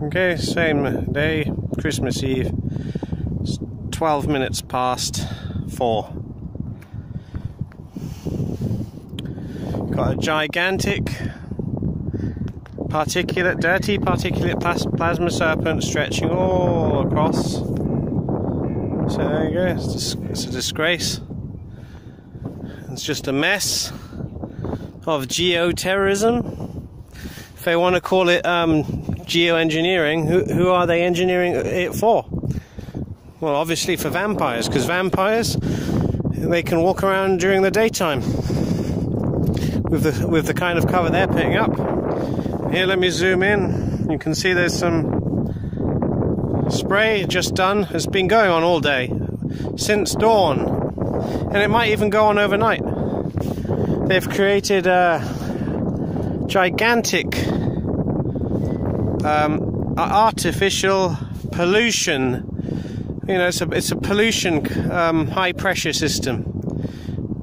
Okay, same day, Christmas Eve. It's 12 minutes past 4. Got a gigantic dirty particulate plasma serpent stretching all across. So there you go, it's a disgrace. It's just a mess of geoterrorism. If they want to call it geoengineering, who are they engineering it for? Well, obviously for vampires, because vampires, they can walk around during the daytime with the kind of cover they're putting up. Here, let me zoom in. You can see there's some spray just done. It's been going on all day, since dawn, and it might even go on overnight. They've created a gigantic artificial pollution. You know, it's a pollution high pressure system,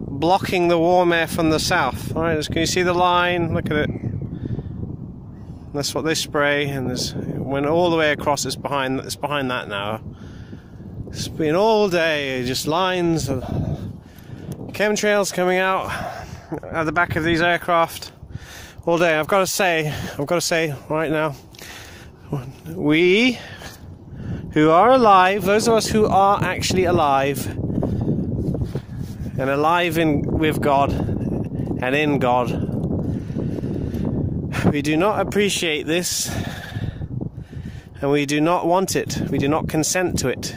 blocking the warm air from the south. All right, can you see the line? Look at it. That's what they spray, and went all the way across. It's behind that now. It's been all day, just lines of chemtrails coming out at the back of these aircraft all day. I've got to say right now, we who are alive, those of us who are actually alive and alive with God and in God, we do not appreciate this, and we do not want it. We do not consent to it.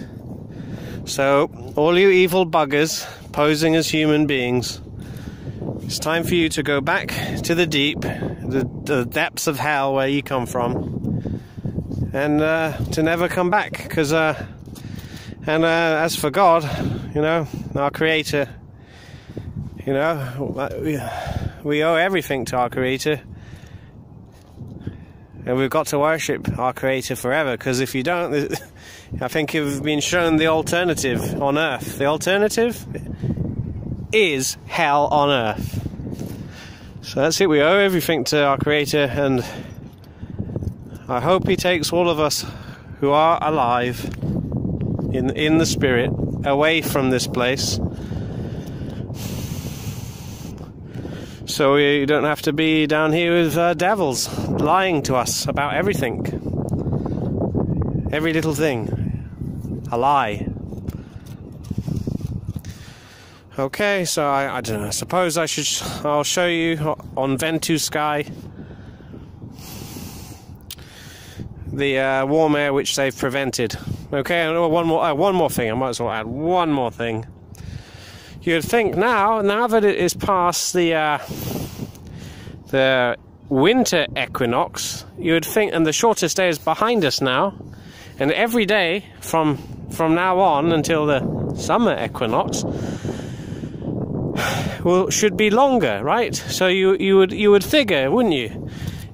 So, all you evil buggers posing as human beings, it's time for you to go back to the deep, the depths of hell where you come from, and to never come back. Because, as for God, you know, our Creator, you know, we owe everything to our Creator. And we've got to worship our Creator forever, because if you don't, I think you've been shown the alternative on Earth. The alternative is hell on Earth. So that's it, we owe everything to our Creator, and I hope He takes all of us who are alive in the spirit away from this place, so we don't have to be down here with devils lying to us about everything. Every little thing. A lie. Okay, so I don't know, I suppose I'll show you on Ventusky the warm air which they've prevented. Okay, and one more thing, I might as well add one more thing. You'd think now that it is past the winter equinox, you would think, and the shortest day is behind us now, and every day from now on until the summer equinox should be longer, right? So you would figure, wouldn't you?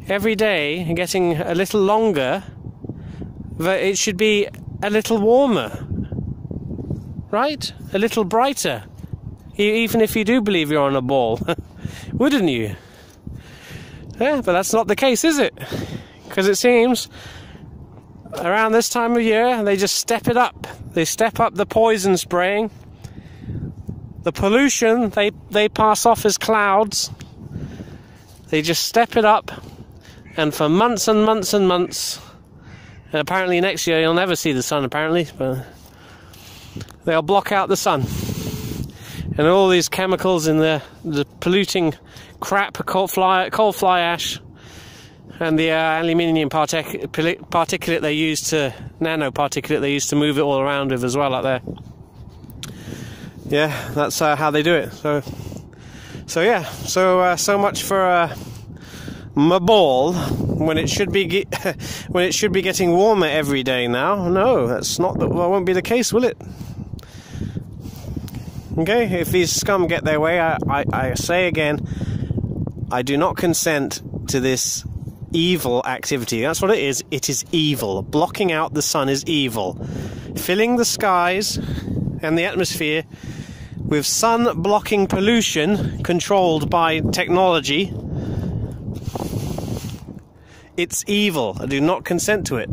Every day getting a little longer, that it should be a little warmer, right? A little brighter. Even if you do believe you're on a ball, wouldn't you? Yeah, but that's not the case, is it? Because it seems around this time of year, they just step it up. They step up the poison spraying. The pollution they pass off as clouds. They just step it up, and for months and months and months, and apparently next year you'll never see the sun, apparently, but they'll block out the sun. And all these chemicals in the polluting crap, coal fly ash, and the aluminium particulate they use to nanoparticulate they used to move it all around with as well up there. Yeah, that's how they do it. So much for my ball when it should be getting warmer every day now. No, that won't be the case, will it? Okay, if these scum get their way, I say again, I do not consent to this evil activity. That's what it is. It is evil. Blocking out the sun is evil. Filling the skies and the atmosphere with sun-blocking pollution controlled by technology It's evil. I do not consent to it.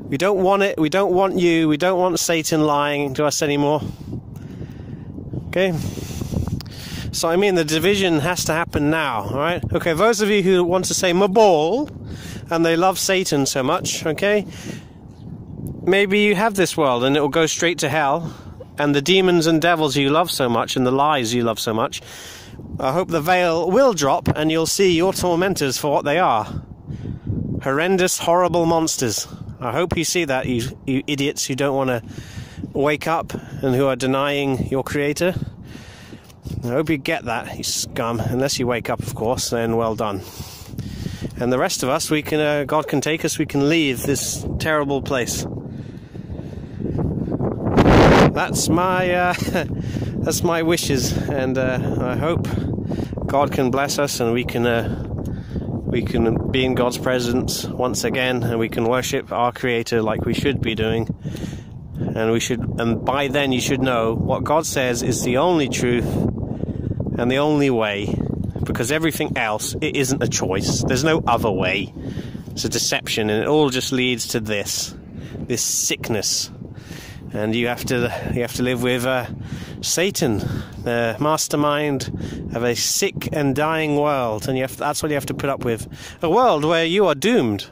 We don't want it. We don't want you. We don't want Satan lying to us anymore. Okay? So, I mean, the division has to happen now, all right? Okay, those of you who want to say Mabal, and they love Satan so much, okay? Maybe you have this world and it will go straight to hell, and the demons and devils you love so much and the lies you love so much, I hope the veil will drop and you'll see your tormentors for what they are. Horrendous, horrible monsters. I hope you see that, you idiots who don't want to wake up and who are denying your creator. I hope you get that, you scum. Unless you wake up, of course, then well done. And the rest of us, we can, God can take us, we can leave this terrible place. That's my that's my wishes, and I hope God can bless us, and we can be in God's presence once again, and we can worship our Creator like we should be doing. And by then you should know what God says is the only truth and the only way, because everything else, it isn't a choice. There's no other way. It's a deception, and it all just leads to this sickness. And you have to live with Satan, the mastermind of a sick and dying world, and that's what you have to put up with. A world where you are doomed.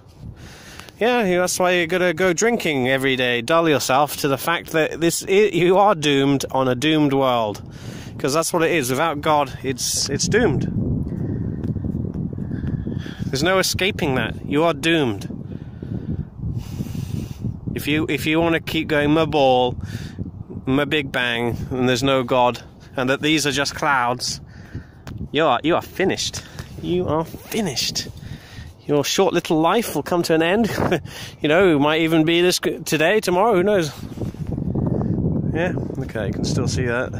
Yeah, that's why you got to go drinking every day. Dull yourself to the fact that you are doomed on a doomed world, because that's what it is. Without God, it's doomed. There's no escaping that. You are doomed. If you want to keep going Mabal, Big Bang, and there's no God, and that these are just clouds, you are finished. You are finished. Your short little life will come to an end. You know, it might even be this today, tomorrow, who knows? Yeah, okay, you can still see that.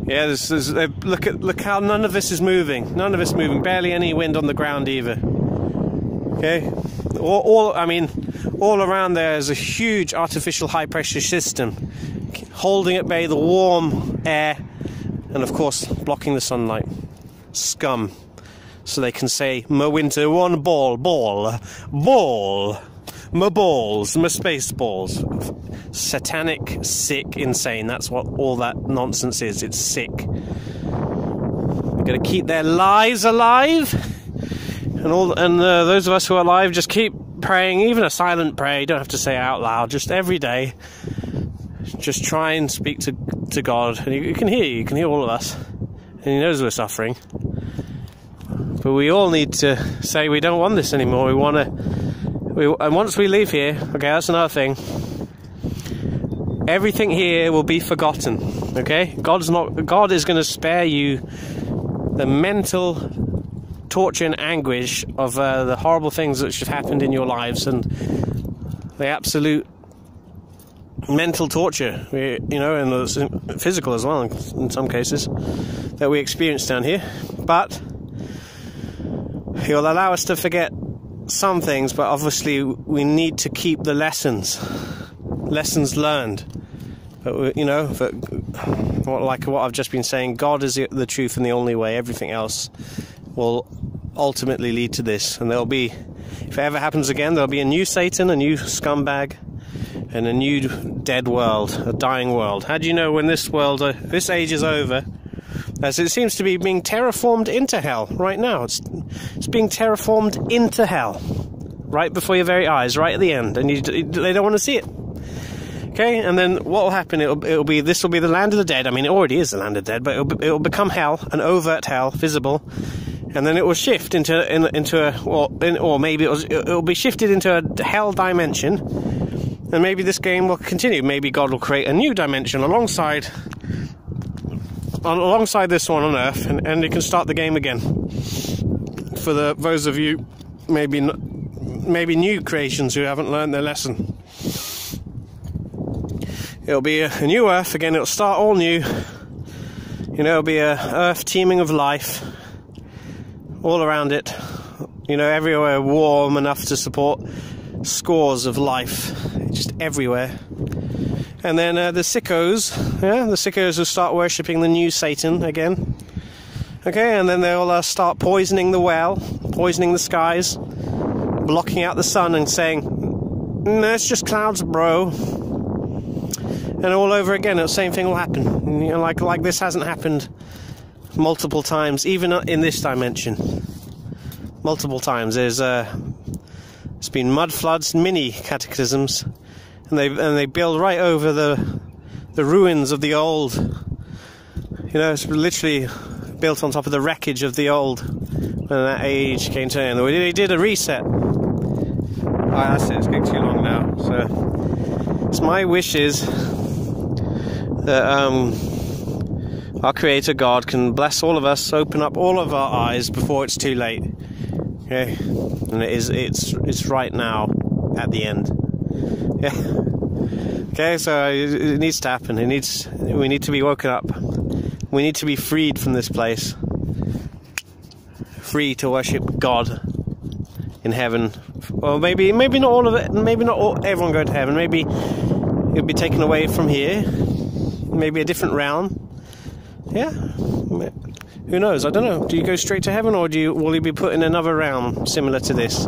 Yeah, look how none of this is moving. None of it's moving. Barely any wind on the ground either. Okay, all around there is a huge artificial high-pressure system holding at bay the warm air, and of course blocking the sunlight. Scum. So they can say, "Ma winter one ball, ma balls, ma space balls." Satanic, sick, insane. That's what all that nonsense is. It's sick. They're going to keep their lies alive, and those of us who are alive just keep praying, even a silent prayer. You don't have to say it out loud. Just every day, just try and speak to God, and you can hear all of us, and He knows we're suffering. But we all need to say we don't want this anymore. And once we leave here, okay, that's another thing. Everything here will be forgotten. Okay, God is going to spare you the mental torture and anguish of the horrible things that have happened in your lives, and the absolute mental torture, and physical as well in some cases, that we experience down here. But He'll allow us to forget some things, but obviously we need to keep the lessons learned. But like what I've just been saying, God is the truth and the only way. Everything else will ultimately lead to this, and there'll be, if it ever happens again, there'll be a new Satan, a new scumbag, and a new dead world, a dying world. How do you know when this age is over? As it seems to be being terraformed into hell right now. It's being terraformed into hell, right before your very eyes, right at the end, and they don't want to see it. Okay, and then what will happen? This will be the land of the dead. I mean, it already is the land of the dead, but it'll become hell, an overt hell, visible, and then it will shift it'll be shifted into a hell dimension, and maybe this game will continue. Maybe God will create a new dimension alongside this one on Earth, and you can start the game again. For those of you, maybe new creations who haven't learned their lesson. It'll be a new Earth again. It'll start all new. It'll be a Earth teeming of life all around it. Everywhere warm enough to support scores of life, just everywhere. And then the sickos will start worshipping the new Satan again. Okay, and then they'll start poisoning the well, poisoning the skies, blocking out the sun and saying, no, it's just clouds, bro. And all over again, the same thing will happen. You know, like this hasn't happened multiple times, even in this dimension. Multiple times. There's been mud floods, mini cataclysms, and they build right over the ruins of the old. You know, it's literally built on top of the wreckage of the old when that age came to an end. They did a reset. Alright, that's it. It's getting too long now. So, it's my wishes that our Creator God can bless all of us, open up all of our eyes before it's too late. Okay, and it's right now at the end. Yeah. Okay, so it needs to happen. We need to be woken up. We need to be freed from this place. Free to worship God in heaven. Well, maybe not all of it. Maybe not everyone go to heaven. Maybe it'll be taken away from here. Maybe a different realm. Yeah. Who knows? I don't know. Do you go straight to heaven, or will you be put in another realm similar to this?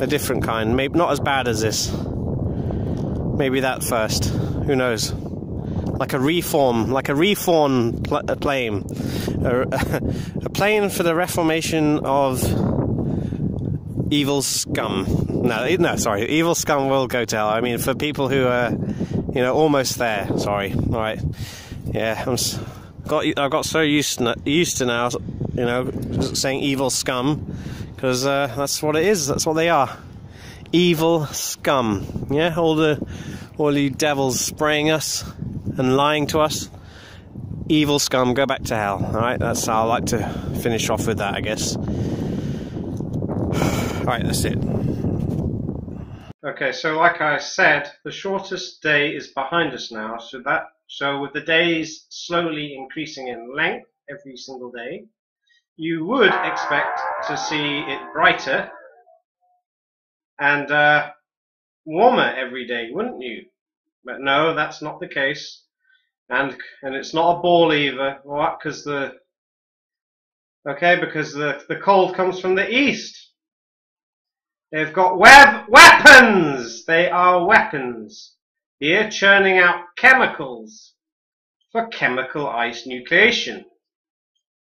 A different kind. Maybe not as bad as this. Maybe that first. Who knows? Like a reform plane. A plane for the reformation of evil scum. No, sorry. Evil scum will go to hell. I mean, for people who are, almost there. Sorry. All right. Yeah, I got so used to now, saying evil scum, because that's what it is. That's what they are. Evil scum. Yeah, all you devils spraying us and lying to us. Evil scum, go back to hell. Alright, that's how I like to finish off with that, I guess. Alright, that's it. Okay, so like I said, the shortest day is behind us now, so with the days slowly increasing in length every single day, you would expect to see it brighter and warmer every day, wouldn't you? But no, that's not the case. And it's not a ball either. What? Because the cold comes from the east. They've got weapons. They are weapons. Here, churning out chemicals for chemical ice nucleation.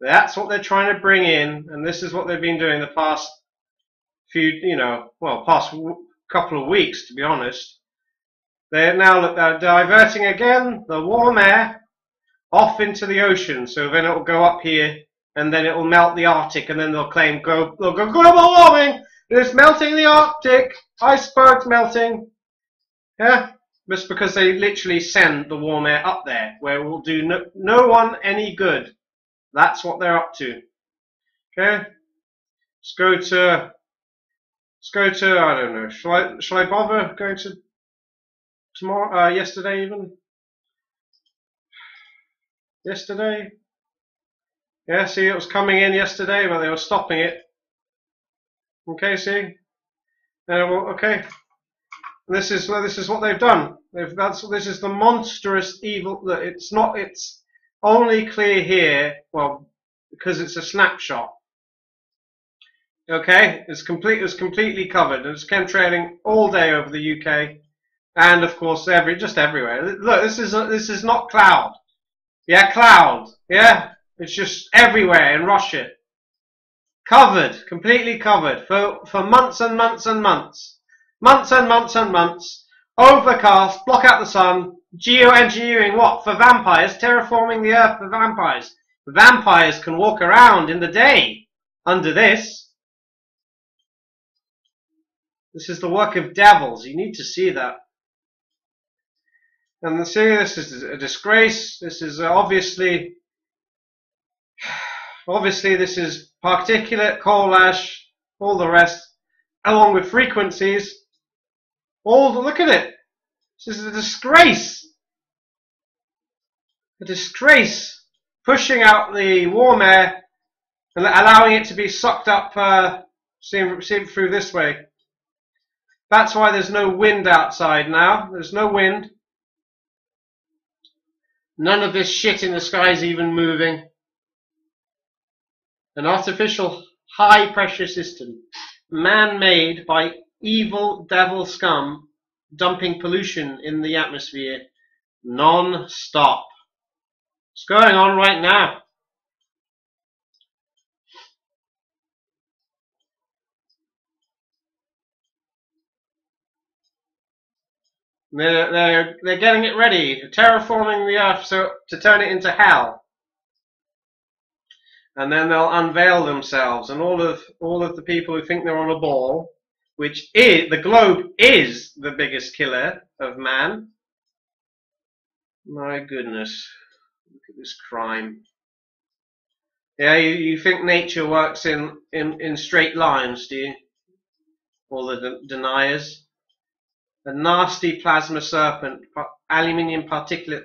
That's what they're trying to bring in, and this is what they've been doing the past past couple of weeks, to be honest. They're now diverting again the warm air off into the ocean, so then it will go up here, and then it will melt the Arctic, and then they'll claim global warming. It's melting the Arctic, icebergs melting. Yeah, just because they literally send the warm air up there, where it will do no one any good. That's what they're up to. Okay, let's go to. I don't know. Shall I bother going to tomorrow? Yesterday even. Yesterday. Yeah. See, it was coming in yesterday, but they were stopping it. Okay. See. Okay. This is what they've done. This is the monstrous evil. It's only clear here. Well, because it's a snapshot. Okay, it's completely covered, and it's chemtrailing all day over the UK, and of course just everywhere. Look, this is not cloud. Yeah, cloud. Yeah, it's just everywhere in Russia. Covered, completely covered for months and months and months. Months and months and months. Overcast, block out the sun, geoengineering what? For vampires, terraforming the earth for vampires. Vampires can walk around in the day under this. This is the work of devils. You need to see that. And see, this is a disgrace. This is obviously this is particulate, coal ash, all the rest, along with frequencies. Look at it. This is a disgrace. A disgrace. Pushing out the warm air and allowing it to be sucked up, seen through this way. That's why there's no wind outside now. There's no wind. None of this shit in the sky is even moving. An artificial high pressure system, man-made by evil devil scum, dumping pollution in the atmosphere non-stop. It's going on right now. They're getting it ready, terraforming the earth so to turn it into hell. And then they'll unveil themselves, and all of the people who think they're on a ball, which is the globe is the biggest killer of man. My goodness, look at this crime. Yeah, you think nature works in straight lines, do you? All the deniers. A nasty plasma serpent, aluminium particulate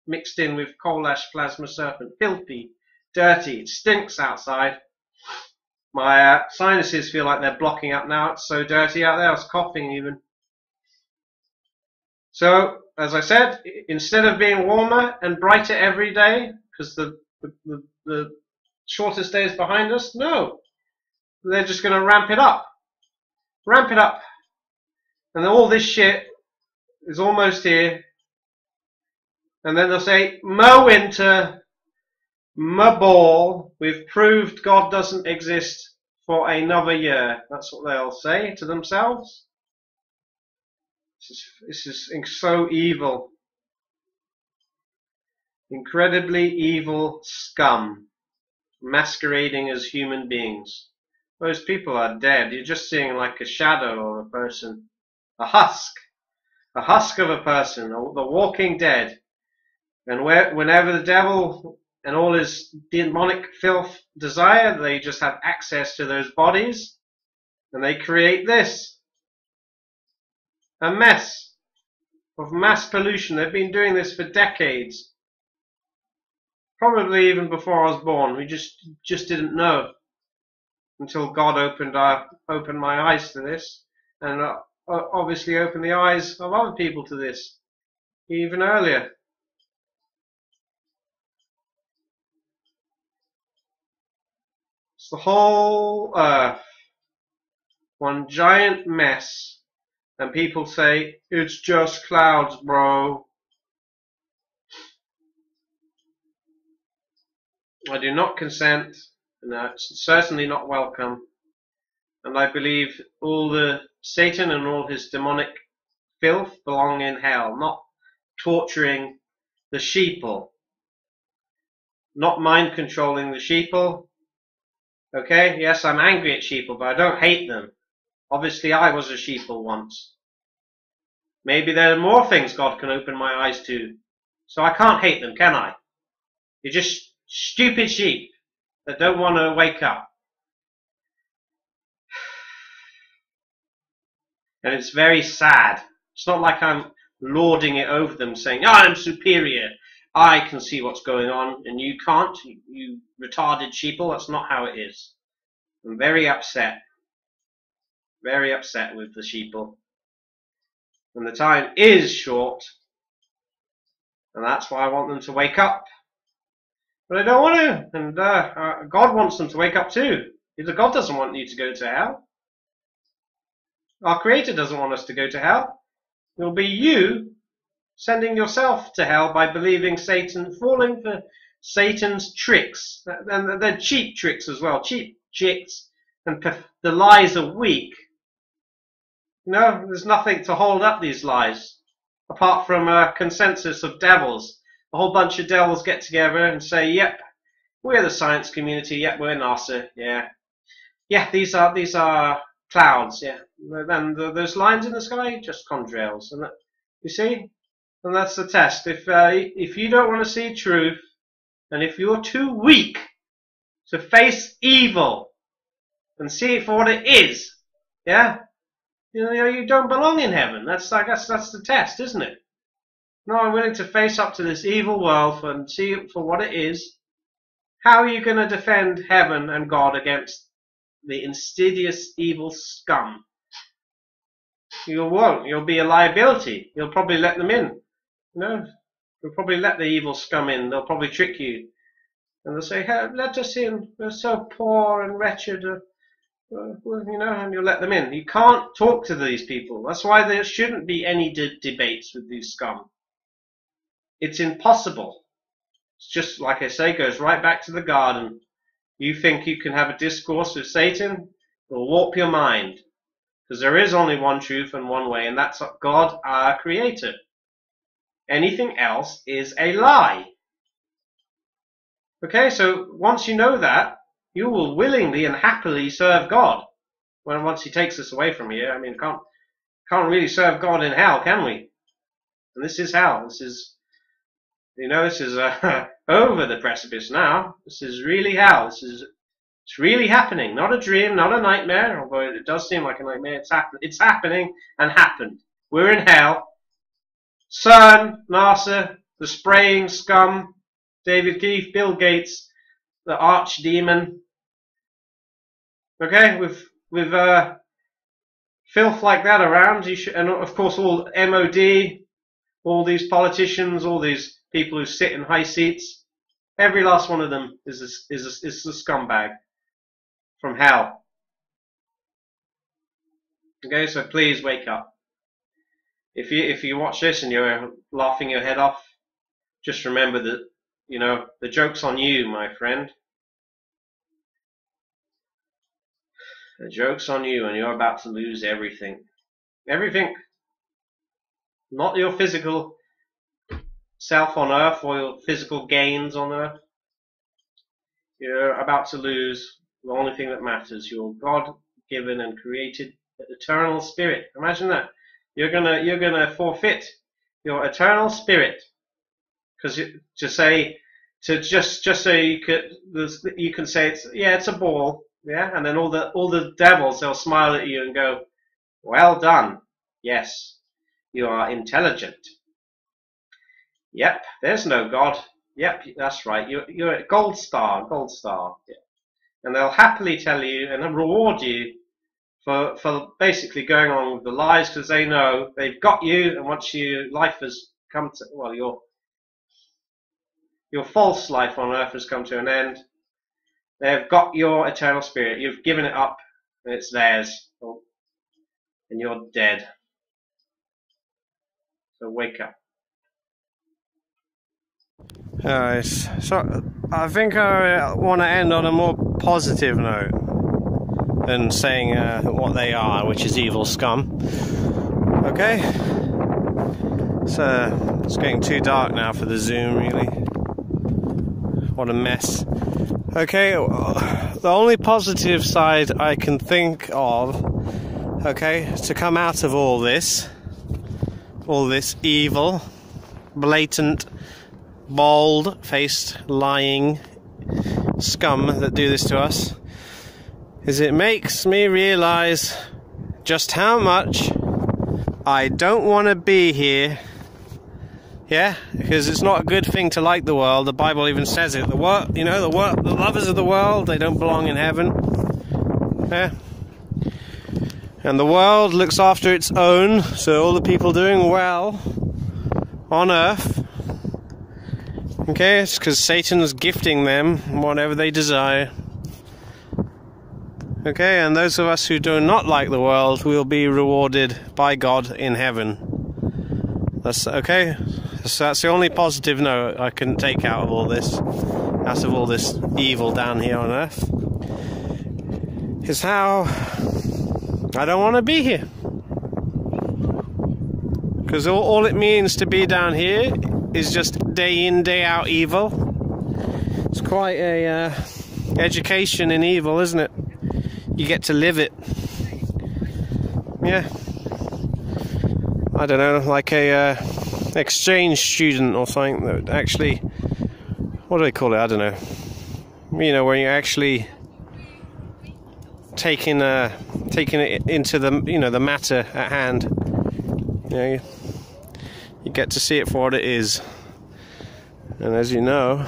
mixed in with coal ash plasma serpent. Filthy, dirty, it stinks outside. My sinuses feel like they're blocking up now. It's so dirty out there, I was coughing even. So, as I said, instead of being warmer and brighter every day, because the shortest day is behind us, no. They're just going to ramp it up. Ramp it up. And all this shit is almost here. And then they'll say, "Mo winter, mo ball, we've proved God doesn't exist for another year." That's what they'll say to themselves. This is so evil. Incredibly evil scum masquerading as human beings. Those people are dead. You're just seeing like a shadow of a person. A husk of a person, the walking dead. And whenever the devil and all his demonic filth desire, they just have access to those bodies, and they create this. A mess of mass pollution. They've been doing this for decades. Probably even before I was born. We just didn't know until God opened my eyes to this, and obviously opened the eyes of other people to this even earlier. It's the whole earth, one giant mess, and people say, "It's just clouds, bro." I do not consent, and it's certainly not welcome. And I believe all the Satan and all his demonic filth belong in hell, not torturing the sheeple, not mind controlling the sheeple. Okay, yes, I'm angry at sheeple, but I don't hate them. Obviously, I was a sheeple once. Maybe there are more things God can open my eyes to, so I can't hate them, can I? You're just stupid sheep that don't want to wake up. And it's very sad. It's not like I'm lording it over them saying, "I'm superior. I can see what's going on and you can't, you retarded sheeple." That's not how it is. I'm very upset. Very upset with the sheeple. And the time is short. And that's why I want them to wake up. But I don't want to. And God wants them to wake up too. Because God doesn't want you to go to hell. Our Creator doesn't want us to go to hell. It will be you sending yourself to hell by believing Satan, falling for Satan's tricks. And they're cheap tricks as well. Cheap tricks. And the lies are weak. No, there's nothing to hold up these lies. Apart from a consensus of devils. A whole bunch of devils get together and say, "Yep, we're the science community. Yep, we're NASA. Yeah. Yeah, these are clouds. Yeah. And those lines in the sky, just contrails." And that, you see? And that's the test. If you don't want to see truth, and if you're too weak to face evil and see it for what it is, yeah, you don't belong in heaven. I guess that's the test, isn't it? No, I'm willing to face up to this evil world and see it for what it is. How are you going to defend heaven and God against the insidious evil scum? You won't. You'll be a liability. You'll probably let them in. You'll probably let the evil scum in. They'll probably trick you. And they'll say, hey, let us in, we're so poor and wretched, well, you know, and you'll let them in. You can't talk to these people. That's why there shouldn't be any debates with these scum. It's impossible. It's just, like I say, goes right back to the garden. You think you can have a discourse with Satan? It'll warp your mind. Because there is only one truth and one way, and that's God, our Creator. Anything else is a lie. Okay, so once you know that, you will willingly and happily serve God. Once He takes us away from here, I mean, can't really serve God in hell, can we? And this is hell. This is, you know, this is over the precipice now. This is really hell. It's really happening. Not a dream, not a nightmare, although it does seem like a nightmare. It's happening and happened. We're in hell. CERN, NASA, the spraying scum, David Keith, Bill Gates, the archdemon. Okay, with filth like that around, and of course all MOD, all these politicians, all these people who sit in high seats, every last one of them is a scumbag from hell. Okay, so please wake up. If you watch this and you're laughing your head off, just remember that, you know, the joke's on you, my friend. The joke's on you, and you're about to lose everything. Everything. Not your physical self on earth or your physical gains on earth. You're about to lose the only thing that matters, your God-given and created eternal spirit. Imagine that. You're gonna forfeit your eternal spirit, because just so you can say it's a ball, yeah, and then all the devils, they'll smile at you and go, well done, yes, you are intelligent. Yep, there's no God. Yep, that's right. You're a gold star. Yeah. And they'll happily tell you and reward you for basically going along with the lies, because they know they've got you, and once your life has come to, well, your false life on earth has come to an end, they've got your eternal spirit. You've given it up, and it's theirs, and you're dead. So wake up. Alright, so I think I want to end on a more positive note than saying what they are, which is evil scum. Okay? So it's getting too dark now for the Zoom, really. What a mess. Okay, the only positive side I can think of, okay, to come out of all this evil, blatant, bald-faced, lying scum that do this to us, is it makes me realize just how much I don't want to be here. Yeah, because it's not a good thing to like the world. The Bible even says it. The lovers of the world, they don't belong in heaven. Yeah. And the world looks after its own, so all the people doing well on earth, okay, it's because Satan's gifting them whatever they desire. Okay, and those of us who do not like the world will be rewarded by God in heaven. That's okay. So that's the only positive note I can take out of all this evil down here on earth, is how I don't want to be here. Because all it means to be down here is just day in, day out evil. It's quite a education in evil, isn't it? You get to live it. Yeah. I don't know, like a exchange student or something that actually, what do they call it? I don't know. You know, where you're actually taking it into the matter at hand. You know, you get to see it for what it is. And as you know,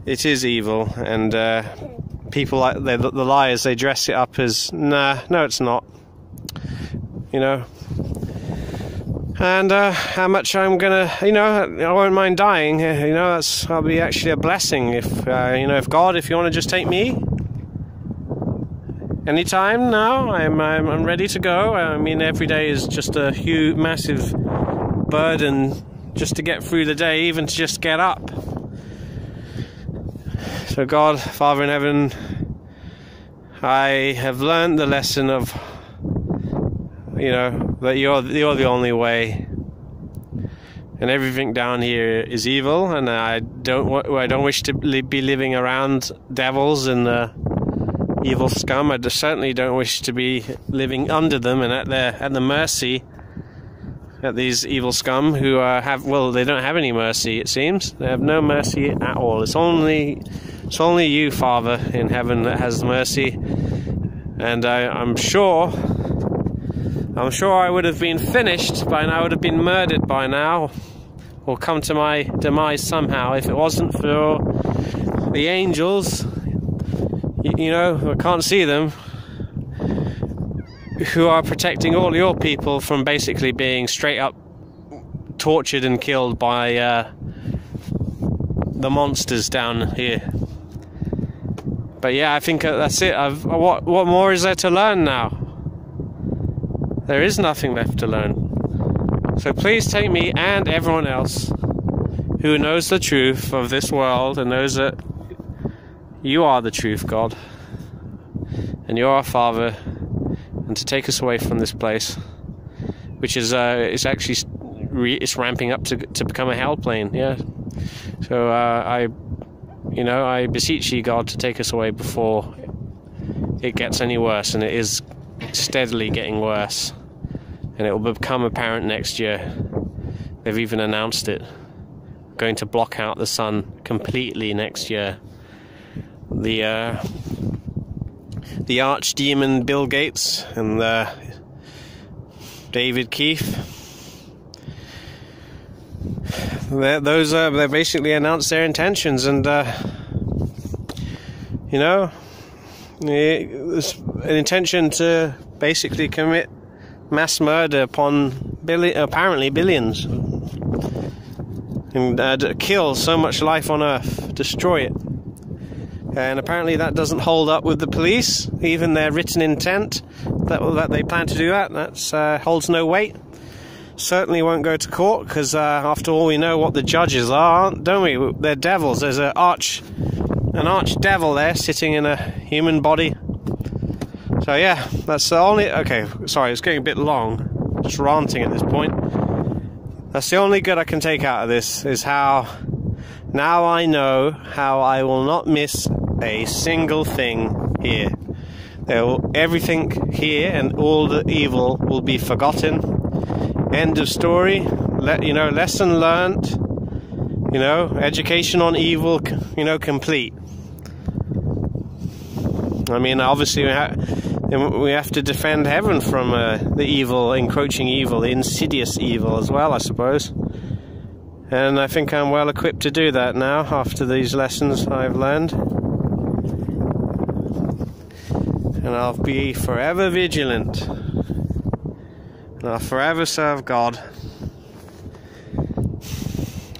it is evil, and people like the liars, they dress it up as no, it's not. You know, And how much I'm gonna, I won't mind dying. That'll be actually a blessing. If if God, if you want to just take me anytime now, I'm ready to go. I mean, every day is just a huge, massive burden just to get through the day, even to just get up. So God, Father in heaven, I have learned the lesson of, that you're the only way, and everything down here is evil, and I don't wish to be living around devils and evil scum. I certainly don't wish to be living under them and at the mercy at these evil scum who they don't have any mercy. It seems they have no mercy at all. It's only you, Father in heaven, that has mercy, and I'm sure I would have been finished by now. I would have been murdered by now, or come to my demise somehow, if it wasn't for the angels, I can't see them, who are protecting all your people from basically being straight up tortured and killed by the monsters down here. But yeah, I think that's it. What more is there to learn now? There is nothing left to learn. So please take me and everyone else who knows the truth of this world and knows that you are the truth, God, and you're our Father, and to take us away from this place, which is it's actually it's ramping up to become a hell plane. Yeah. So I beseech you, God, to take us away before it gets any worse, and it is steadily getting worse, and it will become apparent next year. They've even announced it. Going to block out the sun completely next year. The archdemon Bill Gates and David Keith, they basically announced their intentions, and it's an intention to basically commit mass murder upon apparently billions, and kill so much life on Earth, destroy it. And apparently that doesn't hold up with the police. Even their written intent that they plan to do that holds no weight. Certainly won't go to court, because after all, we know what the judges are, don't we? They're devils. There's an arch devil there sitting in a human body. So yeah, that's the only... Okay, sorry, it's getting a bit long, just ranting at this point. That's the only good I can take out of this, is how now I know how I will not miss a single thing here. Everything here and all the evil will be forgotten. End of story. Lesson learnt. Education on evil, complete. I mean, obviously we have to defend heaven from the evil, encroaching evil, the insidious evil as well, I suppose. And I think I'm well equipped to do that now, after these lessons I've learned. And I'll be forever vigilant. And I'll forever serve God.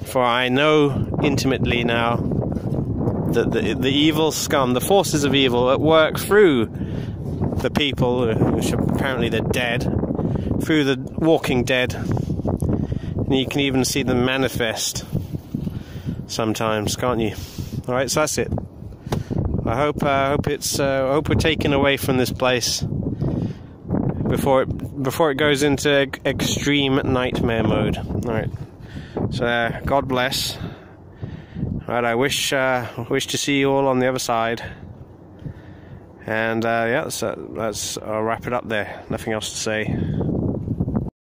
For I know intimately now that the evil scum, the forces of evil at work through the people, which apparently they're dead, through the walking dead. And you can even see them manifest sometimes, can't you? Alright, so that's it. I hope we're taken away from this place before it goes into extreme nightmare mode. Alright. So God bless. Alright, I wish to see you all on the other side. And yeah, so I'll wrap it up there. Nothing else to say.